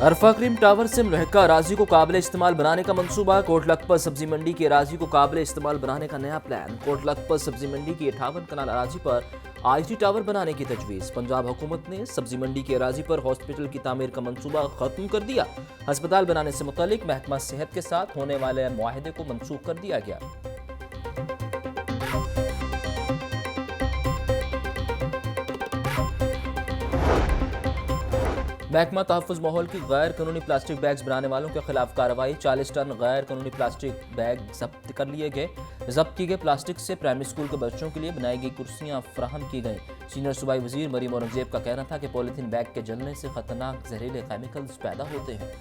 अरफा cream tower से मुलहका अराजी को काबिल इस्तेमाल बनाने का मंसूबा। कोट लखपत सब्जी मंडी की अराजी को काबिल इस्तेमाल बनाने का नया प्लान। कोट लखपत सब्जी मंडी की 58 कनाल अराजी पर आईटी टावर बनाने की तजवीज़। पंजाब हुकूमत ने सब्जी मंडी की अराजी पर हॉस्पिटल की तामीर का मंसूबा खत्म कर दिया। अस्पताल बनाने से मुतल्लिक महकमा सेहत के साथ होने वाले मुआहदे को मनसूख कर दिया गया। महकमा तहफ़्फ़ुज़ माहौल की गैर कानूनी प्लास्टिक बैग्स बनाने वालों के खिलाफ कार्रवाई। 40 टन गैर कानूनी प्लास्टिक बैग जब्त कर लिए गए। जब्त की गए प्लास्टिक से प्राइमरी स्कूल के बच्चों के लिए बनाई गई कुर्सियां फराहम की गई। सीनियर सूबाई वजीर मरीम औरंगजेब का कहना था कि पॉलीथीन बैग के जलने से खतरनाक जहरीले केमिकल्स पैदा होते हैं।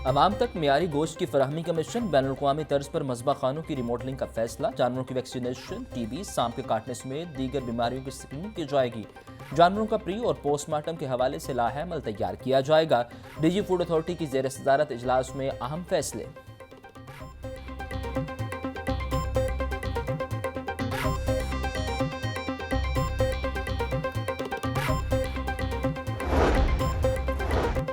अवाम तक मियारी गोश्त की फराहमी का मिशन। बैनुल-अक़वामी तर्ज पर मज़बा खानों की रिमोडलिंग का फैसला। जानवरों की वैक्सीनेशन, टीबी, सांप के काटने समेत दीगर बीमारियों की स्क्रीनिंग की जाएगी। जानवरों का प्री और पोस्टमार्टम के हवाले से लाहेअमल तैयार किया जाएगा। डीजी फूड अथॉरिटी की ज़ेर सदारत इजलास में अहम फैसले।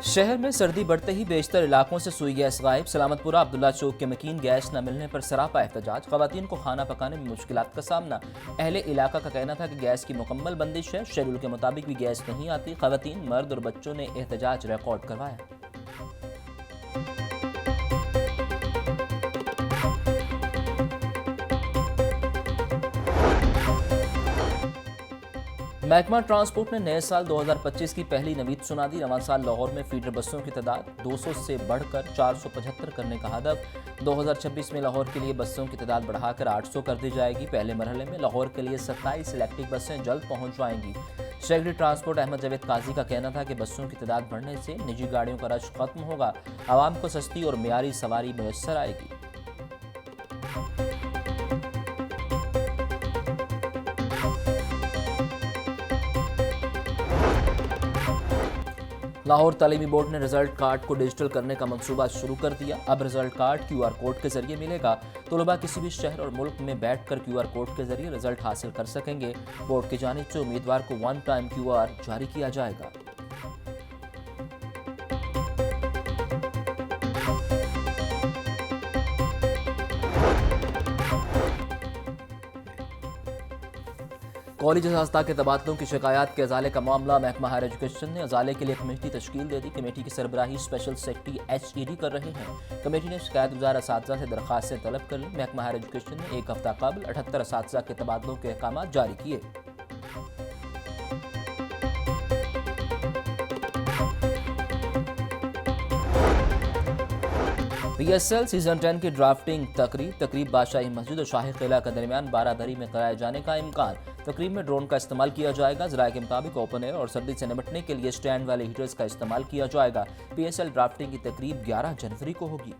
शहर में सर्दी बढ़ते ही बेशतर इलाकों से सुई गैस गायब। सलामतपुरा अब्दुल्ला चौक के मकीन गैस न मिलने पर सरापा एहतजाज। खवातीन को खाना पकाने में मुश्किलात का सामना। अहले इलाका का कहना था कि गैस की मुकम्मल बंदिश है, शेड्यूल के मुताबिक भी गैस नहीं आती। खवातीन, मर्द और बच्चों ने एहतजाज रिकॉर्ड करवाया। महकमा ट्रांसपोर्ट ने नए साल 2025 की पहली नवीद सुना दी। नवा साल लाहौर में फीडर बसों की तादाद 200 से बढ़कर 475 करने का हदफ। 2026 में लाहौर के लिए बसों की तादाद बढ़ाकर 800 कर दी जाएगी। पहले मरहले में लाहौर के लिए 27 इलेक्ट्रिक बसें जल्द पहुंच जाएंगी। सेक्रेटरी ट्रांसपोर्ट अहमद जावेद काजी का कहना था कि बसों की तादाद बढ़ने से निजी गाड़ियों का रश खत्म होगा, आवाम को सस्ती और मियारी सवारी मुयस्सर आएगी। लाहौर तालीमी बोर्ड ने रिजल्ट कार्ड को डिजिटल करने का मंसूबा शुरू कर दिया। अब रिजल्ट कार्ड QR कोड के जरिए मिलेगा। तलबा किसी भी शहर और मुल्क में बैठकर QR कोड के जरिए रिजल्ट हासिल कर सकेंगे। बोर्ड की जानिब से उम्मीदवार को वन टाइम QR जारी किया जाएगा। कॉलेज असातिज़ा के तबादलों की शिकायत के अजाले का मामला। महकमा हायर एजुकेशन ने अजाले के लिए कमेटी तश्कील दे दी। कमेटी की सरबराही स्पेशल सेक्रेटरी HED कर रहे हैं। कमेटी ने शिकायत गुजार असातिज़ा से दरख्वास्तें तलब कर ली। महकमा हायर एजुकेशन ने एक हफ्ता कबल 78 असातिज़ा के तबादलों के अहकाम जारी किए। PSL सीजन 10 की ड्राफ्टिंग तकरीब बादशाही मस्जिद और शाही किला के दरमियान बारादरी में कराए जाने का इम्कान। तकरीब में ड्रोन का इस्तेमाल किया जाएगा। ज़राए के मुताबिक ओपन एयर और सर्दी से निपटने के लिए स्टैंड वाले हीटर्स का इस्तेमाल किया जाएगा। PSL ड्राफ्टिंग की तकरीब 11 जनवरी को होगी।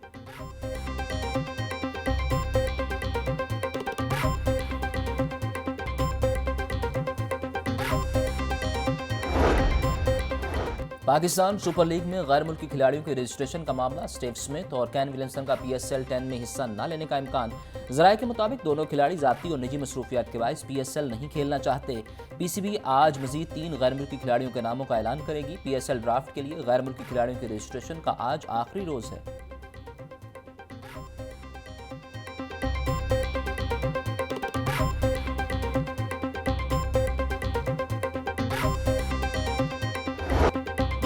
पाकिस्तान सुपर लीग में गैर मुल्की खिलाड़ियों के रजिस्ट्रेशन का मामला। स्टीव स्मिथ और कैन विलियमसन का PSL 10 में हिस्सा न लेने का इम्कान। ज़राए के मुताबिक दोनों खिलाड़ी ज़ाती और निजी मसरूफियात के बायस PSL नहीं खेलना चाहते। PCB आज मजीद 3 गैर मुल्की खिलाड़ियों के नामों का ऐलान करेगी। PSL ड्राफ्ट के लिए गैर मुल्की खिलाड़ियों के रजिस्ट्रेशन का आज आखिरी रोज़ है।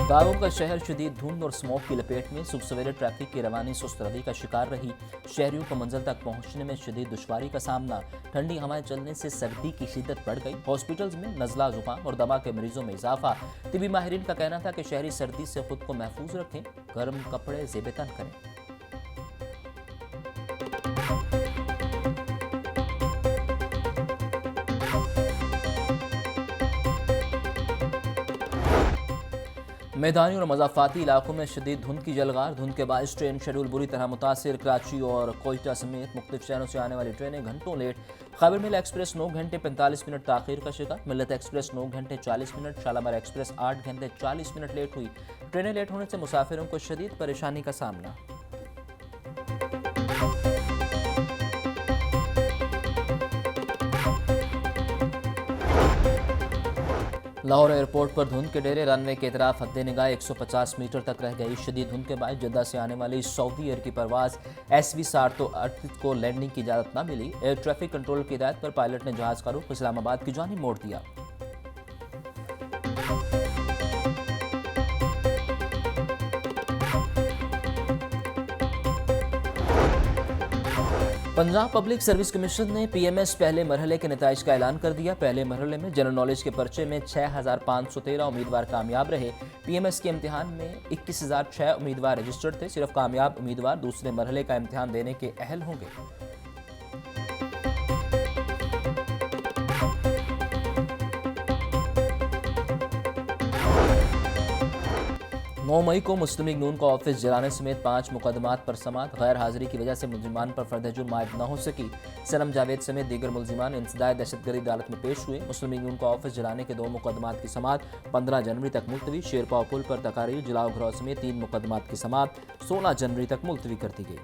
बागों का शहर शदीद धुंध और स्मोक की लपेट में। सुबह सवेरे ट्रैफिक की रवानी सुस्त रवि का शिकार रही। शहरियों को मंजिल तक पहुंचने में शदीद दुश्वारी का सामना। ठंडी हवाएं चलने से सर्दी की शिद्दत बढ़ गई। हॉस्पिटल्स में नज़ला, जुकाम और दमा के मरीजों में इजाफा। तिबी माहिरीन का कहना था कि शहरी सर्दी से खुद को महफूज रखें, गर्म कपड़े ज़ेब-ए-तन करें। मैदानी और मज़ाफ़ाती इलाकों में शदीद धुंध की जलगार। धुंध के बायस ट्रेन शेड्यूल बुरी तरह मुतासिर। कराची और कोयटा समेत मुख्तलिफ शहरों से आने वाली ट्रेनें घंटों लेट। खैबर मिल एक्सप्रेस 9 घंटे 45 मिनट ताख़ीर का शिकार। मिल्लत एक्सप्रेस 9 घंटे 40 मिनट। शालामार एक्सप्रेस 8 घंटे 40 मिनट लेट हुई। ट्रेनें लेट होने से मुसाफिरों को शदीद परेशानी का सामना। लाहौर एयरपोर्ट पर धुंध के डेरे, रनवे के तरफ हद्दे निगाह 150 मीटर तक रह गई। शदीद धुंध के बाद जद्दा से आने वाली सऊदी एयर की परवाज SV-738 को लैंडिंग की इजाजत न मिली। एयर ट्रैफिक कंट्रोल की हिदायत पर पायलट ने जहाज का रुख इस्लामाबाद की जानिब मोड़ दिया। पंजाब पब्लिक सर्विस कमीशन ने PMS पहले मरहले के नताइज का ऐलान कर दिया। पहले मरहले में जनरल नॉलेज के पर्चे में 6513 उम्मीदवार कामयाब रहे। PMS के इम्तिहान में 21006 उम्मीदवार रजिस्टर्ड थे। सिर्फ कामयाब उम्मीदवार दूसरे मरहले का इम्तिहान देने के अहल होंगे। 9 मई को मुस्लिम लीग नून का ऑफिस जलाने समेत 5 मुकदमात पर समात। गैर हाजिरी की वजह से मुलजिमान पर फर्द जुर्म आयद न हो सकी। सनम जावेद समेत दीगर मुलजिमान इंसदाद दहशतगर्दी अदालत में पेश हुए। मुस्लिम लीग नून का ऑफिस जलाने के 2 मुकदमात की समात 15 जनवरी तक मुलतवी। शेरपाव पुल पर तकारीर, जलाओ घराव समेत 3 मुकदमात की समात 16 जनवरी तक मुलतवी कर दी गई।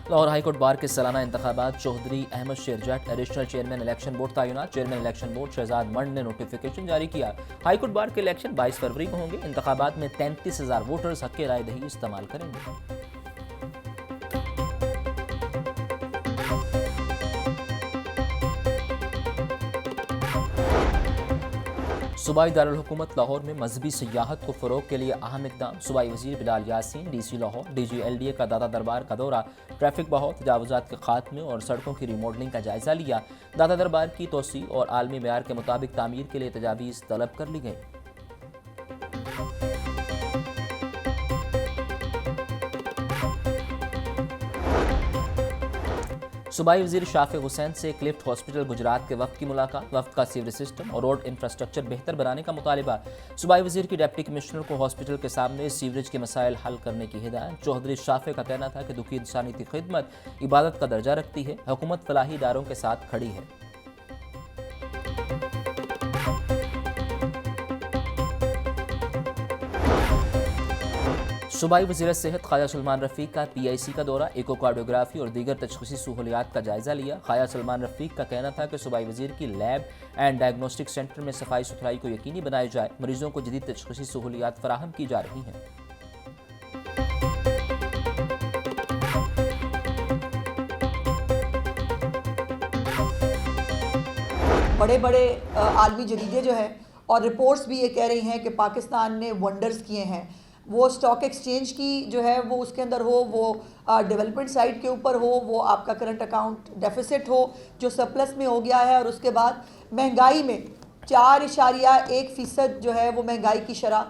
लाहौर हाईकोर्ट बार के सालाना इंतखाबात, चौधरी अहमद शेर जट एडिशनल चेयरमैन इलेक्शन बोर्ड तैनात। चेयरमैन इलेक्शन बोर्ड शहजाद मंड ने नोटिफिकेशन जारी किया। हाईकोर्ट बार के इलेक्शन 22 फरवरी को होंगे। इंतखाबात में 33,000 वोटर्स हक राय दही इस्तेमाल करेंगे। सूबाई दारुल हुकूमत लाहौर में मजहबी सियाहत को फ़रोग के लिए अहम इक़दाम। सूबाई वज़ीर Bilal Yasin, DC Lahore, DG LDA का दादा दरबार का दौरा, ट्रैफिक बहाव, तजावुज़ात के खात्मे और सड़कों की रिमॉडलिंग का जायज़ा लिया। दादा दरबार की तोसी और आलमी मेयार के मुताबिक तामीर के लिए तजावीज़ तलब कर ली गई। सूबाई वज़ीर शाफिक हुसैन से क्लिफ्ट हॉस्पिटल गुजरात के वफ़द की मुलाकात। वफ़द का सीवरेज सिस्टम और रोड इंफ्रास्ट्रक्चर बेहतर बनाने का मुतालिबा। सूबाई वज़ीर की डिप्टी कमिश्नर को हॉस्पिटल के सामने सीवरेज के मसाइल हल करने की हिदायत। चौधरी शाफिक का कहना था कि दुखी इंसानी की खिदमत इबादत का दर्जा रखती है। हुकूमत फलाही इदारों के साथ खड़ी है। सूबाई वज़ीर सेहत ख्वाजा सलमान रफ़ीक का PIC का दौरा, इकोकार्डियोग्राफी और दीगर तशख़ीसी सहूलियात का जायज़ा लिया। ख्वाजा सलमान रफ़ीक का कहना था कि सूबाई वज़ीर की लैब एंड डायग्नोस्टिक सेंटर में सफाई सुथराई को यकीनी बनाया जाए। मरीजों को जदीद तशख़ीसी सहूलियात फराहम की जा रही हैं। बड़े बड़े आलमी जरीदे जो हैं और रिपोर्ट्स भी ये कह रही हैं कि पाकिस्तान ने वंडर्स किए हैं। वो स्टॉक एक्सचेंज की जो है वो उसके अंदर हो, वो डेवलपमेंट साइड के ऊपर हो, वो आपका करंट अकाउंट डेफिसिट हो जो सरप्लस में हो गया है, और उसके बाद महंगाई में 4.1% जो है वो महंगाई की शरह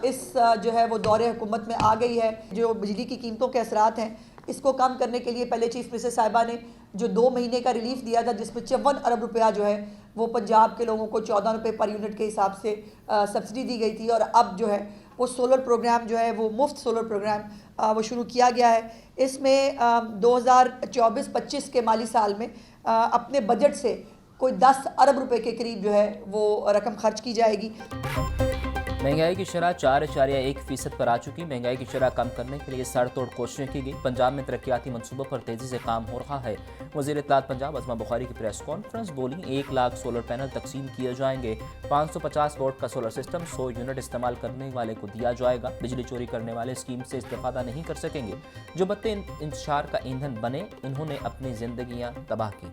इस जो है वो दौरे हुकूमत में आ गई है। जो बिजली की कीमतों के असरात हैं इसको कम करने के लिए पहले चीफ मिनिस्टर साहिबा ने जो 2 महीने का रिलीफ दिया था, जिसमें 54 अरब रुपया जो है वो पंजाब के लोगों को 14 रुपये पर यूनिट के हिसाब से सब्सिडी दी गई थी। और अब जो है वो सोलर प्रोग्राम जो है वो मुफ्त सोलर प्रोग्राम वो शुरू किया गया है। इसमें 2024-25 के माली साल में अपने बजट से कोई 10 अरब रुपए के करीब जो है वो रकम खर्च की जाएगी। महंगाई की शरह 4.1% पर आ चुकी। महंगाई की शरह कम करने के लिए सड़तोड़ कोशिशें की गई। पंजाब में तरक्याती मनसूबों पर तेजी से काम हो रहा है। वज़ीर इत्तलात पंजाब अज़मा बुखारी की प्रेस कॉन्फ्रेंस बोली, 1 लाख सोलर पैनल तकसीम किए जाएंगे। 550 वोट का सोलर सिस्टम 100 यूनिट इस्तेमाल करने वाले को दिया जाएगा। बिजली चोरी करने वाले स्कीम से इस्तेफादा नहीं कर सकेंगे। जो बत्ते इंतशार का ईंधन बने, इन्होंने अपनी जिंदगियां तबाह की।